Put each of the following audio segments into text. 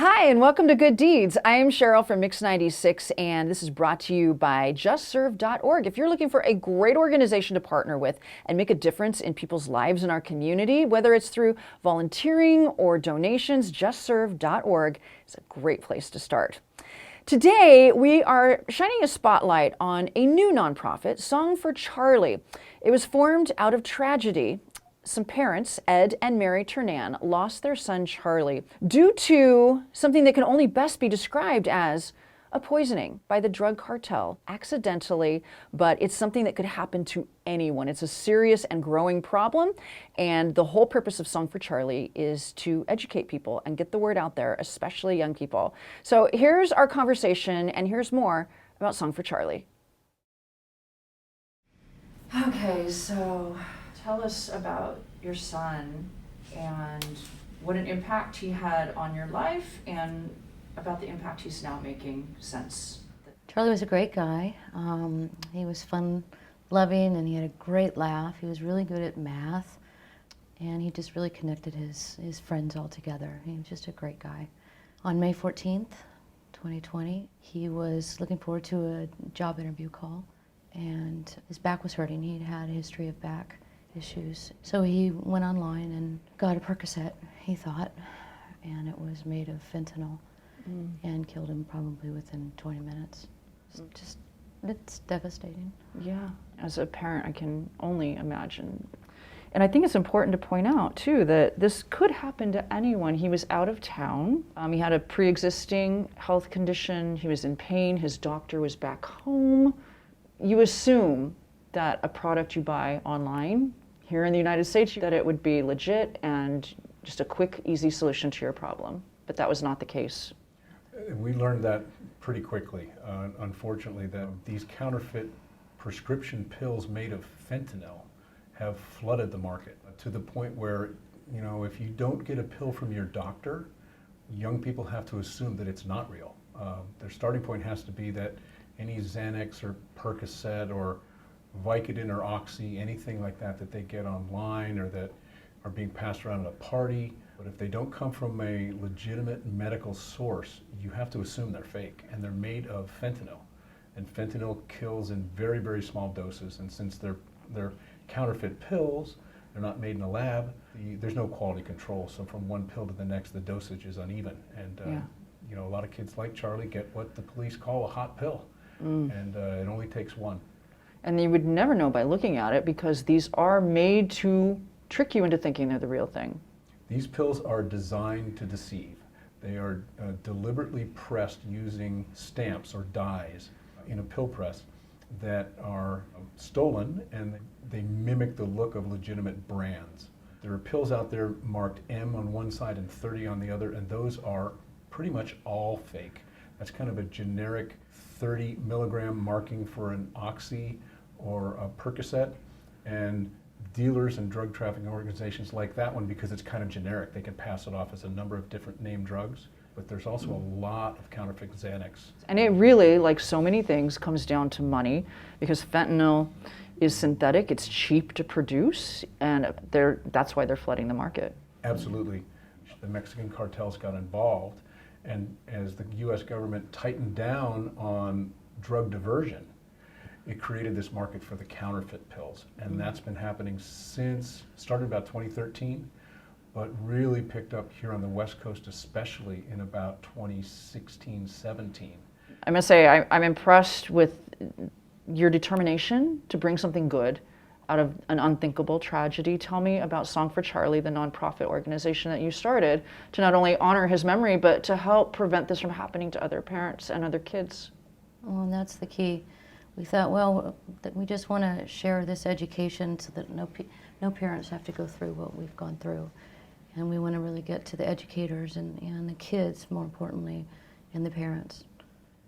Hi, and welcome to Good Deeds. I am Sheryl from Mix 96, and this is brought to you by JustServe.org. If you're looking for a great organization to partner with and make a difference in people's lives in our community, whether it's through volunteering or donations, JustServe.org is a great place to start. Today, we are shining a spotlight on a new nonprofit, Song for Charlie. It was formed out of tragedy. Some parents, Ed and Mary Ternan, lost their son Charlie due to something that can only best be described as a poisoning by the drug cartel, accidentally, but it's something that could happen to anyone. It's a serious and growing problem, and the whole purpose of Song for Charlie is to educate people and get the word out there, especially young people. So here's our conversation, and here's more about Song for Charlie. Okay, so tell us about your son and what an impact he had on your life and about the impact he's now making since. Charlie was a great guy. He was fun-loving and he had a great laugh. He was really good at math and he just really connected his friends all together. He was just a great guy. On May 14th, 2020, he was looking forward to a job interview call and his back was hurting. He'd had a history of back issues. So he went online and got a Percocet, he thought, and it was made of fentanyl and killed him probably within 20 minutes. It's devastating. Yeah, as a parent, I can only imagine. And I think it's important to point out, too, that this could happen to anyone. He was out of town. He had a pre-existing health condition. He was in pain. His doctor was back home. You assume that a product you buy online here in the United States, that it would be legit and just a quick, easy solution to your problem. But that was not the case. We learned that pretty quickly, unfortunately, that these counterfeit prescription pills made of fentanyl have flooded the market to the point where, you know, if you don't get a pill from your doctor, young people have to assume that it's not real. Their starting point has to be that any Xanax or Percocet or Vicodin or Oxy, anything like that that they get online or that are being passed around at a party. But if they don't come from a legitimate medical source, you have to assume they're fake, and they're made of fentanyl. And fentanyl kills in very, very small doses, and since they're counterfeit pills, they're not made in a lab, there's no quality control. So from one pill to the next, the dosage is uneven. And you know, a lot of kids like Charlie get what the police call a hot pill, and it only takes one. And you would never know by looking at it because these are made to trick you into thinking they're the real thing. These pills are designed to deceive. They are deliberately pressed using stamps or dyes in a pill press that are stolen, and they mimic the look of legitimate brands. There are pills out there marked M on one side and 30 on the other, and those are pretty much all fake. That's kind of a generic 30 milligram marking for an Oxy or a Percocet, and dealers and drug trafficking organizations like that one because it's kind of generic. They can pass it off as a number of different name drugs, but there's also a lot of counterfeit Xanax. And it really, like so many things, comes down to money because fentanyl is synthetic, it's cheap to produce, and that's why they're flooding the market. Absolutely. The Mexican cartels got involved, and as the US government tightened down on drug diversion, it created this market for the counterfeit pills. And that's been happening since, started about 2013, but really picked up here on the West Coast, especially in about 2016-17. I must say, I'm impressed with your determination to bring something good out of an unthinkable tragedy. Tell me about Song for Charlie, the nonprofit organization that you started to not only honor his memory, but to help prevent this from happening to other parents and other kids. Well, and that's the key. We thought, well, that we just want to share this education so that no parents have to go through what we've gone through. And we want to really get to the educators and the kids, more importantly, and the parents.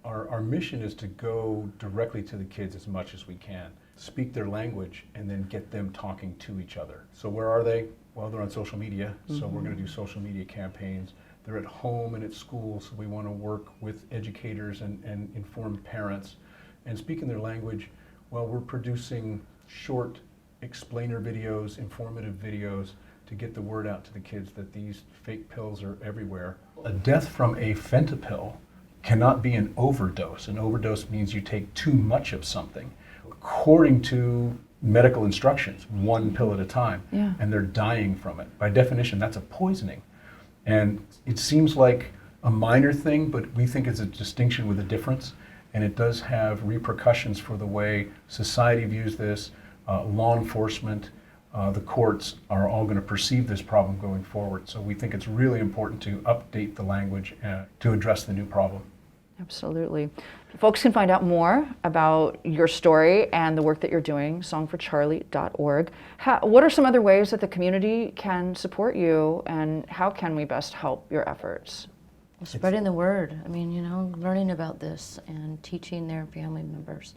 Our mission is to go directly to the kids as much as we can, speak their language, and then get them talking to each other. So where are they? Well, they're on social media, so we're going to do social media campaigns. They're at home and at school, so we want to work with educators and informed parents. And speaking their language, well, we're producing short explainer videos, informative videos to get the word out to the kids that these fake pills are everywhere. A death from a fentanyl cannot be an overdose. An overdose means you take too much of something. According to medical instructions, one pill at a time, Yeah. and they're dying from it. By definition, that's a poisoning. And it seems like a minor thing, but we think it's a distinction with a difference, and it does have repercussions for the way society views this, law enforcement, the courts are all going to perceive this problem going forward. So we think it's really important to update the language to address the new problem. Absolutely. Folks can find out more about your story and the work that you're doing, songforcharlie.org. What are some other ways that the community can support you, and how can we best help your efforts? Spreading the word. I mean, learning about this and teaching their family members.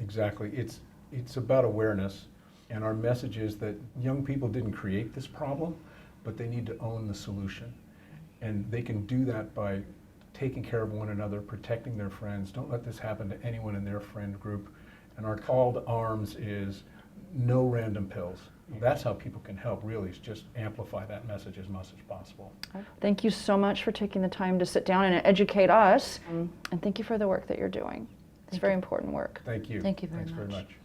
Exactly. It's about awareness, and our message is that young people didn't create this problem, but they need to own the solution. And they can do that by taking care of one another, protecting their friends. Don't let this happen to anyone in their friend group. And our call to arms is no random pills. That's how people can help, really, is just amplify that message as much as possible. Thank you so much for taking the time to sit down and educate us. And thank you for the work that you're doing. It's very important work. Thank you. Thank you very Thanks much. very much.